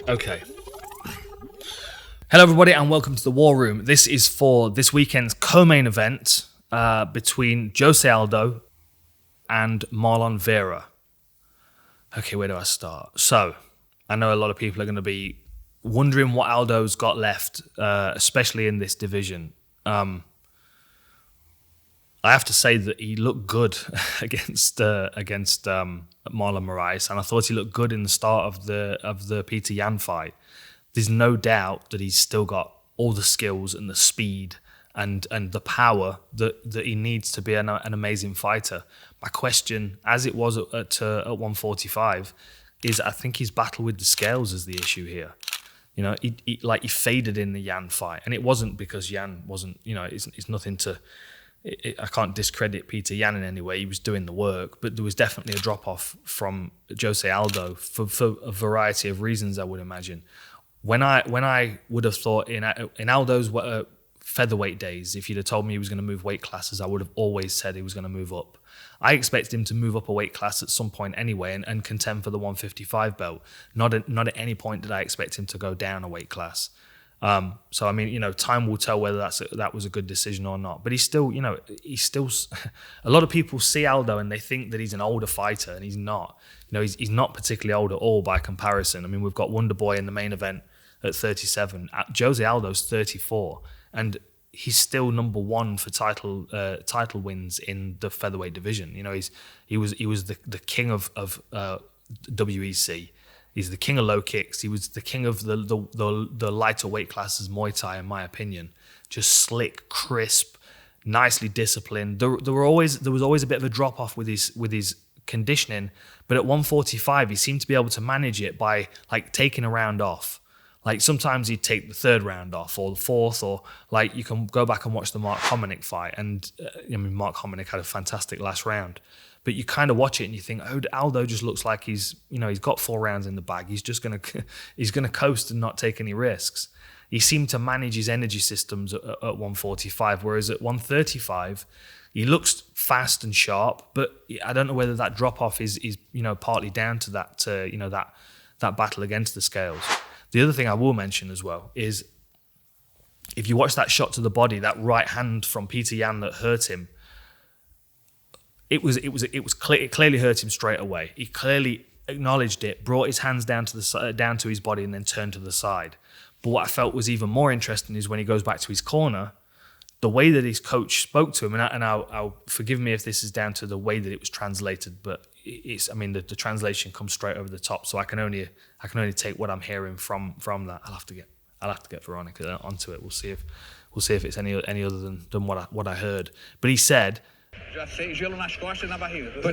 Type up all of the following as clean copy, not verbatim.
Okay. Hello, everybody, and welcome to the War Room. This is for this weekend's co-main event between Jose Aldo and Marlon Vera. Okay, where do I start? So, I know a lot of people are going to be wondering what Aldo's got left, especially in this division. I have to say that he looked good against Marlon Moraes, and I thought he looked good in the start of the Peter Yan fight. There's no doubt that he's still got all the skills and the speed and the power that he needs to be an amazing fighter. My question, as it was at 145, is I think his battle with the scales is the issue here. You know, he faded in the Yan fight, and it wasn't because Yan wasn't. You know, it's nothing to. I can't discredit Peter Yan in any way. He was doing the work, but there was definitely a drop-off from Jose Aldo for a variety of reasons, I would imagine. When I would have thought in Aldo's featherweight days, if you'd have told me he was going to move weight classes, I would have always said he was going to move up. I expected him to move up a weight class at some point anyway and contend for the 155 belt. Not at any point did I expect him to go down a weight class. So I mean, you know, time will tell whether that was a good decision or not. But he's still. A lot of people see Aldo and they think that he's an older fighter, and he's not. You know, he's not particularly old at all by comparison. I mean, we've got Wonder Boy in the main event at 37. Jose Aldo's 34, and he's still number one for title wins in the featherweight division. You know, he was the king of WEC. He's the king of low kicks. He was the king of the lighter weight classes, Muay Thai, in my opinion. Just slick, crisp, nicely disciplined. There was always a bit of a drop off with his conditioning, but at 145 he seemed to be able to manage it by like taking a round off. Like sometimes he'd take the third round off or the fourth, or like you can go back and watch the Mark Hominick fight, and Mark Hominick had a fantastic last round. But you kind of watch it and you think, oh, Aldo just looks like he's got 4 rounds in the bag. He's just gonna coast and not take any risks. He seemed to manage his energy systems at 145, whereas at 135, he looks fast and sharp. But I don't know whether that drop off is partly down to that that battle against the scales. The other thing I will mention as well is if you watch that shot to the body, that right hand from Peter Yan that hurt him. It clearly hurt him straight away. He clearly acknowledged it, brought his hands down to his body, and then turned to the side. But what I felt was even more interesting is when he goes back to his corner, the way that his coach spoke to him, and I'll forgive me if this is down to the way that it was translated, but the translation comes straight over the top, so I can only take what I'm hearing from that. I'll have to get Veronica onto it. We'll see if it's any other than what I heard. But he said. Put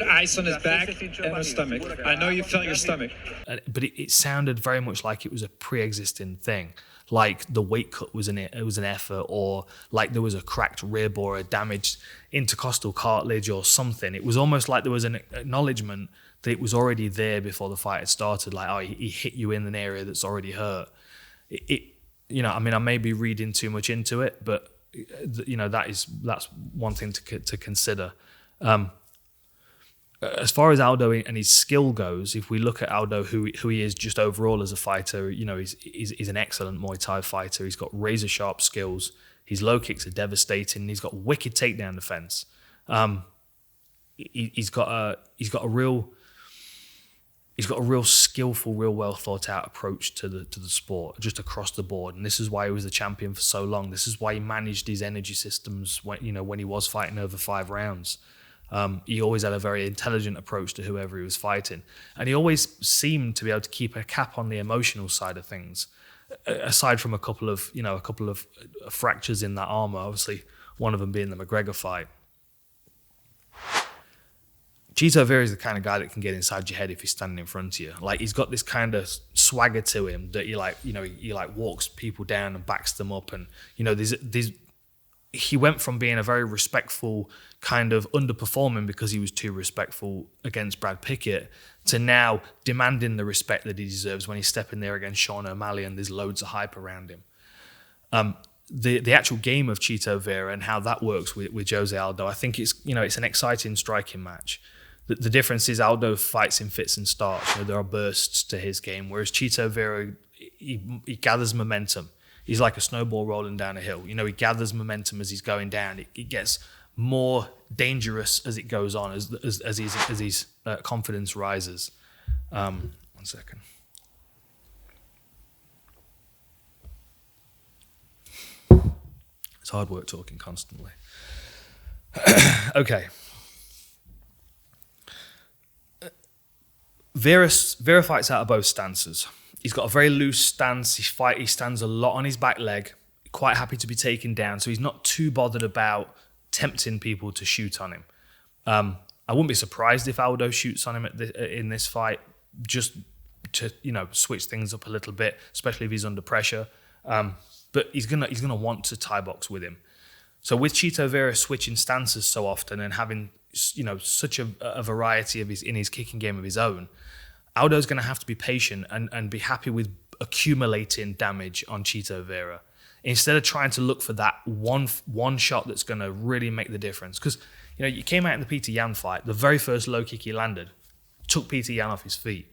ice on his back and his stomach. I know you felt your stomach. But it sounded very much like it was a pre-existing thing. Like the weight cut was an effort, or like there was a cracked rib or a damaged intercostal cartilage or something. It was almost like there was an acknowledgement that it was already there before the fight had started. Like, oh, he hit you in an area that's already hurt. I may be reading too much into it, but that's one thing to consider. As far as Aldo and his skill goes, if we look at Aldo, who he is just overall as a fighter, he's an excellent Muay Thai fighter. He's got razor sharp skills. His low kicks are devastating. He's got wicked takedown defense. He's got a real skillful, real well thought out approach to the sport, just across the board. And this is why he was the champion for so long. This is why he managed his energy systems when he was fighting over 5 rounds. He always had a very intelligent approach to whoever he was fighting, and he always seemed to be able to keep a cap on the emotional side of things. Aside from a couple of fractures in that armor, obviously one of them being the McGregor fight. Chito Vera is the kind of guy that can get inside your head if he's standing in front of you. Like, he's got this kind of swagger to him that he walks people down and backs them up, and he went from being a very respectful kind of underperforming because he was too respectful against Brad Pickett to now demanding the respect that he deserves when he's stepping there against Sean O'Malley and there's loads of hype around him. The actual game of Chito Vera and how that works with Jose Aldo, I think it's an exciting striking match. The difference is Aldo fights in fits and starts. There are bursts to his game, whereas Chito Vera he gathers momentum. He's like a snowball rolling down a hill. You know, he gathers momentum as he's going down. It gets more dangerous as it goes on, as his confidence rises. 1 second. It's hard work talking constantly. Okay. Vera fights out of both stances. He's got a very loose stance. He stands a lot on his back leg, quite happy to be taken down. So he's not too bothered about tempting people to shoot on him. I wouldn't be surprised if Aldo shoots on him in this fight, just to switch things up a little bit, especially if he's under pressure. But he's gonna want to tie box with him. So with Chito Vera switching stances so often and having such a variety of in his kicking game of his own, Aldo's going to have to be patient and be happy with accumulating damage on Chito Vera instead of trying to look for that one shot that's going to really make the difference. Because you came out in the Peter Yan fight, the very first low kick he landed took Peter Yan off his feet.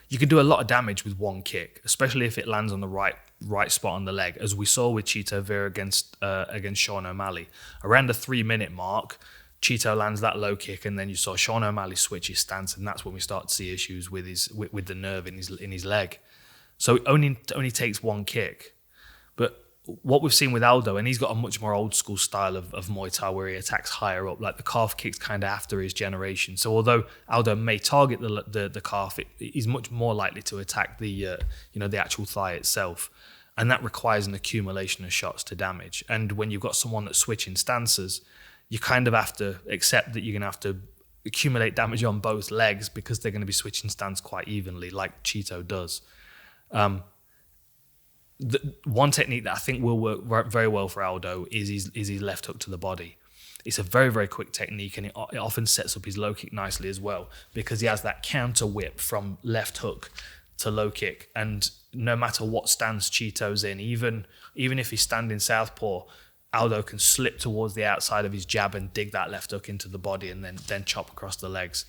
You can do a lot of damage with one kick, especially if it lands on the right spot on the leg, as we saw with Chito Vera against Sean O'Malley. Around the 3-minute mark, Chito lands that low kick, and then you saw Sean O'Malley switch his stance, and that's when we start to see issues with the nerve in his leg. So it only takes one kick. But what we've seen with Aldo, and he's got a much more old school style of Muay Thai where he attacks higher up, like the calf kick's kind of after his generation. So although Aldo may target the calf, he's much more likely to attack the actual thigh itself. And that requires an accumulation of shots to damage. And when you've got someone that's switching stances, you kind of have to accept that you're going to have to accumulate damage on both legs because they're going to be switching stance quite evenly, like Chito does. The one technique that I think will work very well for Aldo is his left hook to the body. It's a very, very quick technique, and it often sets up his low kick nicely as well because he has that counter whip from left hook to low kick. And no matter what stance Chito's in, even if he's standing southpaw, Aldo can slip towards the outside of his jab and dig that left hook into the body and then chop across the legs.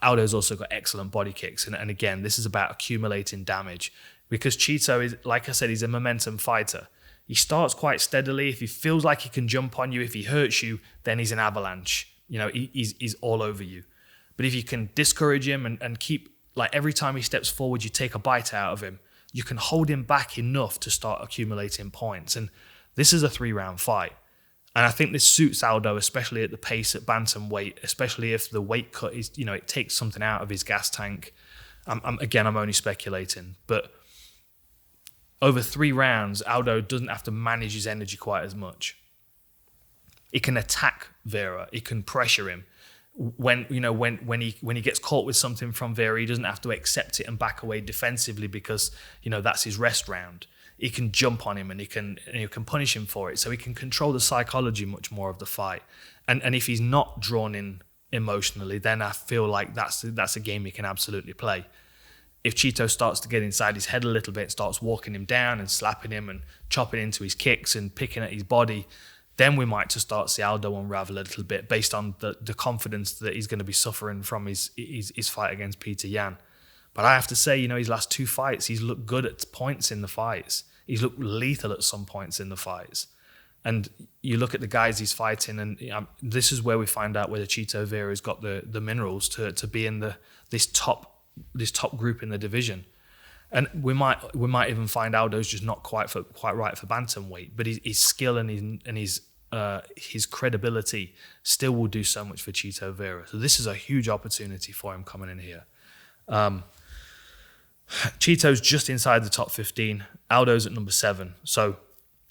Aldo's also got excellent body kicks. And again, this is about accumulating damage because Chito is, like I said, he's a momentum fighter. He starts quite steadily. If he feels like he can jump on you, if he hurts you, then he's an avalanche. He's all over you. But if you can discourage him and keep, like every time he steps forward, you take a bite out of him, you can hold him back enough to start accumulating points. And this is a 3-round fight. And I think this suits Aldo, especially at the pace at bantamweight, especially if the weight cut is, it takes something out of his gas tank. I'm only speculating. But over 3 rounds, Aldo doesn't have to manage his energy quite as much. He can attack Vera. He can pressure him. When he gets caught with something from Vera, he doesn't have to accept it and back away defensively because, that's his rest round. He can jump on him and he can punish him for it. So he can control the psychology much more of the fight. And if he's not drawn in emotionally, then I feel like that's a game he can absolutely play. If Chito starts to get inside his head a little bit, starts walking him down and slapping him and chopping into his kicks and picking at his body, then we might just start to see Aldo unravel a little bit based on the confidence that he's going to be suffering from his fight against Peter Yan. But I have to say, his last 2 fights, he's looked good at points in the fights. He's looked lethal at some points in the fights. And you look at the guys he's fighting, and this is where we find out whether Chito Vera's got the minerals to be in this top group in the division. And we might even find Aldo's just not quite right for bantamweight, but his skill and his credibility still will do so much for Chito Vera. So this is a huge opportunity for him coming in here. Chito's just inside the top 15. Aldo's at number 7. So,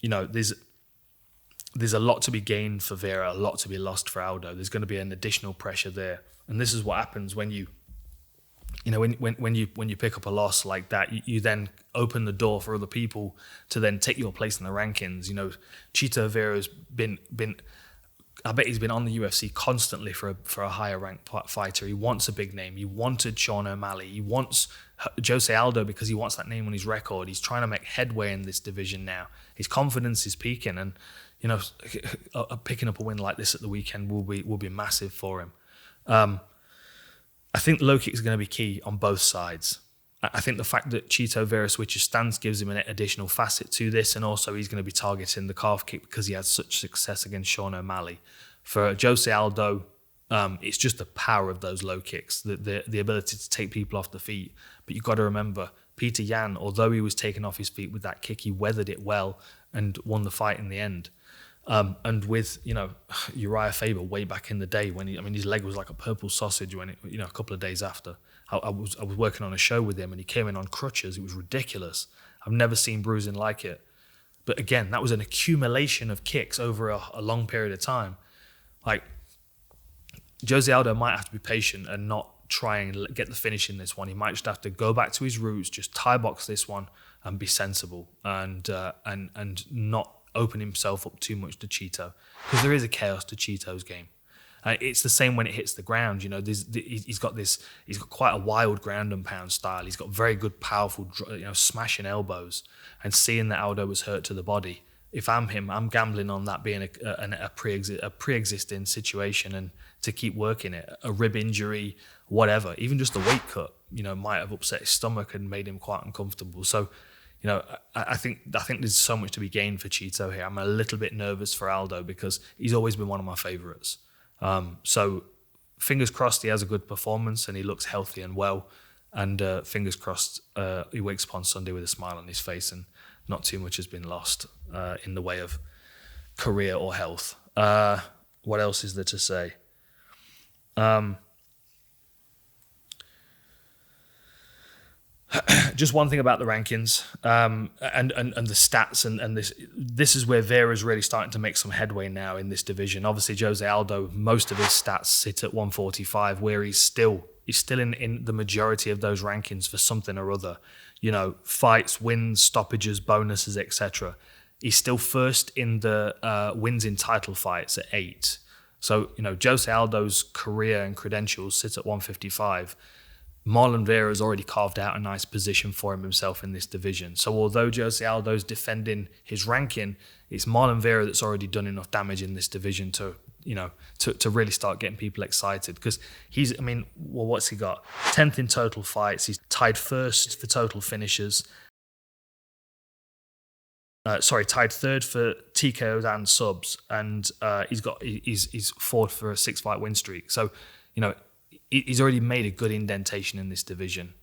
there's a lot to be gained for Vera, a lot to be lost for Aldo. There's going to be an additional pressure there, and this is what happens when you pick up a loss like that. You then open the door for other people to then take your place in the rankings. Chito Vera's been. I bet he's been on the UFC constantly for a higher ranked fighter. He wants a big name. He wanted Sean O'Malley. He wants Jose Aldo because he wants that name on his record. He's trying to make headway in this division now. His confidence is peaking, and picking up a win like this at the weekend will be massive for him. I think low kick is going to be key on both sides. I think the fact that Chito Vera switches stance gives him an additional facet to this, and also he's going to be targeting the calf kick because he had such success against Sean O'Malley. For Jose Aldo, it's just the power of those low kicks, the ability to take people off the feet. But you've got to remember, Peter Yan, although he was taken off his feet with that kick, he weathered it well and won the fight in the end. And with, Uriah Faber way back in the day when his leg was like a purple sausage when a couple of days after. I was working on a show with him and he came in on crutches. It was ridiculous. I've never seen bruising like it. But again, that was an accumulation of kicks over a long period of time. Like, Jose Aldo might have to be patient and not try and get the finish in this one. He might just have to go back to his roots, just tie box this one and be sensible and not open himself up too much to Chito, because there is a chaos to Chito's game. It's the same when it hits the ground. He's got quite a wild ground and pound style. He's got very good, powerful, smashing elbows. And seeing that Aldo was hurt to the body, if I'm him, I'm gambling on that being a pre-existing situation, and to keep working it, a rib injury, whatever, even just a weight cut, might have upset his stomach and made him quite uncomfortable. So, I think there's so much to be gained for Chito here. I'm a little bit nervous for Aldo because he's always been one of my favourites. So fingers crossed he has a good performance and he looks healthy and well. And fingers crossed he wakes up on Sunday with a smile on his face and not too much has been lost in the way of career or health. What else is there to say? Just one thing about the rankings and the stats and this is where Vera's really starting to make some headway now in this division. Obviously, Jose Aldo, most of his stats sit at 145, where he's still in the majority of those rankings for something or other. Fights, wins, stoppages, bonuses, etc. He's still first in the wins in title fights at 8. So, Jose Aldo's career and credentials sit at 155. Marlon Vera has already carved out a nice position for himself in this division. So although Jose Aldo's defending his ranking, it's Marlon Vera that's already done enough damage in this division to really start getting people excited. Because what's he got? 10th in total fights. He's tied first for total finishes. Tied third for TKOs and subs. And he's fourth for a 6-fight win streak. So, he's already made a good indentation in this division.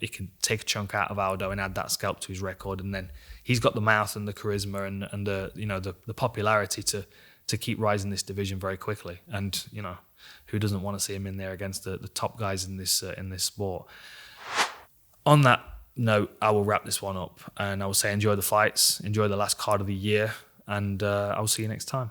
He can take a chunk out of Aldo and add that scalp to his record, and then he's got the mouth and the charisma and the popularity to keep rising this division very quickly. And who doesn't want to see him in there against the top guys in this sport? On that note, I will wrap this one up, and I will say enjoy the fights, enjoy the last card of the year, and I will see you next time.